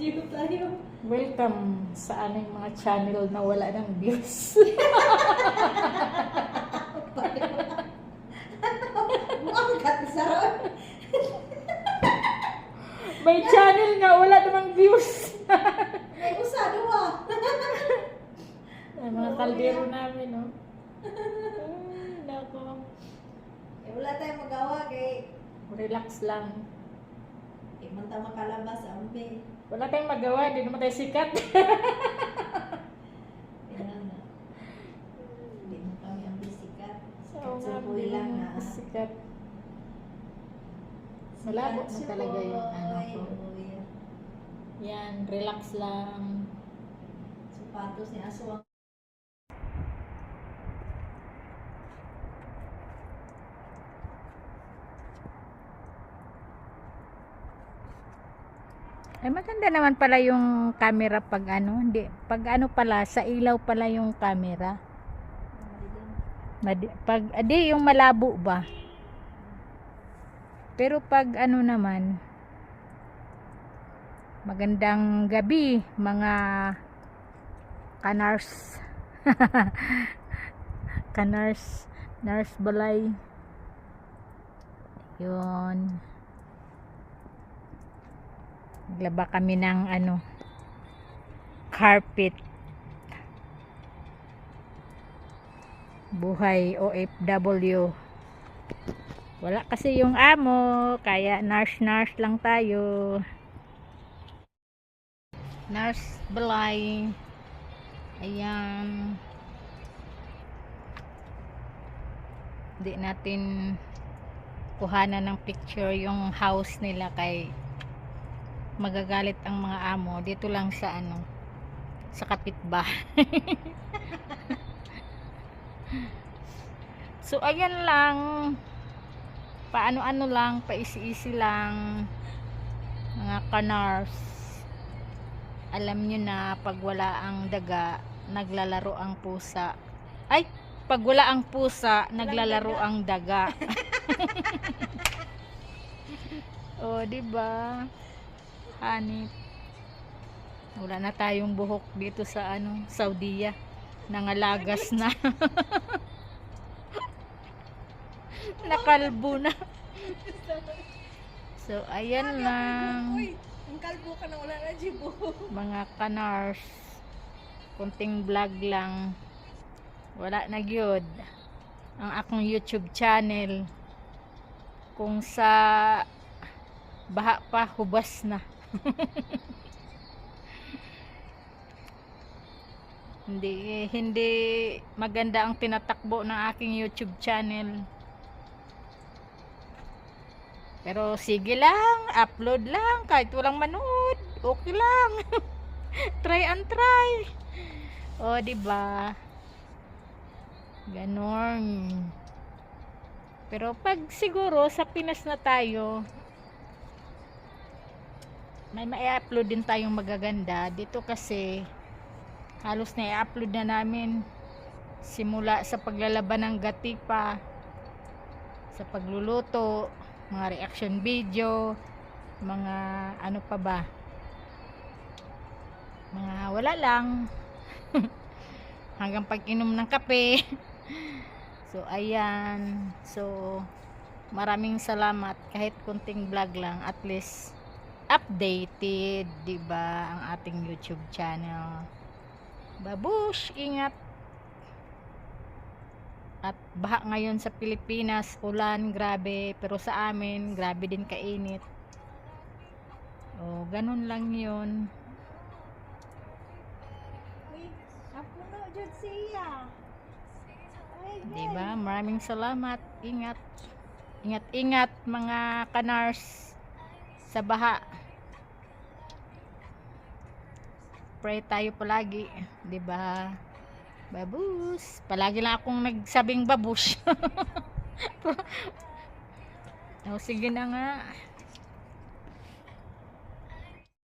Video tayo. Welcome sa aming mga channel na wala ng views. Ang katisarap. May channel nga wala namang views. May usado ah. Ay, mga kaldero namin, no? Ay, nako. Wala tayong magawa kay Relax lang. manta makalabas ambe. Wala tayong magawa, hindi naman tayo sikat. Kaya na. Hindi mo kami ang bisikat. Oo nga, Supoy hindi lang naman na. sikat. Malabo na talaga yung ano ko. Yan, relax lang. Sapatos ni Aswang. Ay, maganda naman pala yung camera pag ano, hindi, pag ano pala, sa ilaw pala yung camera. Pag, adi, yung malabo ba? Pero pag ano naman, magandang gabi, mga kanars. Kanars, nurse balay. Yun. Naglaba kami ng ano, carpet. Buhay OFW. Wala kasi yung amo, kaya nurse lang tayo. Nurse balay. Ayan. Hindi natin kuhanan ng picture yung house nila kay magagalit ang mga amo. Dito lang sa ano, sa kapitbahay. So ayan lang, paano-ano lang, paisi-isi lang, mga kanars. Alam nyo na pag wala ang daga, naglalaro ang pusa. Ay, pag wala ang pusa, naglalaro ang daga. Oh, diba? Hanip. Wala na tayong buhok dito sa ano, Saudiya. Nangalagas na. Nakalbo na. So, ayan lang. Ang kalbo ka na wala na jibo. Mga kanars. Kunting vlog lang. Wala na gyud ang akong YouTube channel. Kung sa baha pa, hubas na. hindi maganda ang tinatakbo ng aking YouTube channel. Pero sige lang, upload lang kahit walang manood. Okay lang. Try and try. O, diba? Ganon. Pero pag siguro sa Pinas na tayo, may ma-upload din tayong magaganda. Dito kasi halos na i-upload na namin simula sa paglalaban ng gatipa, sa pagluluto, mga reaction video, mga ano pa ba, mga wala lang. Hanggang pag-inom ng kape. So ayan, so maraming salamat. Kahit kunting vlog lang, at least updated, diba, ang ating YouTube channel. Babush, ingat. At baha ngayon sa Pilipinas, ulan, grabe, pero sa amin grabe din kainit. Oh, ganun lang 'yun. Apuno jud siya. Diba? Maraming salamat. Ingat. Ingat mga kanars sa baha. Pray tayo palagi, 'di ba? Babus. Palagi lang akong nagsabing babush. Oh, sige na nga.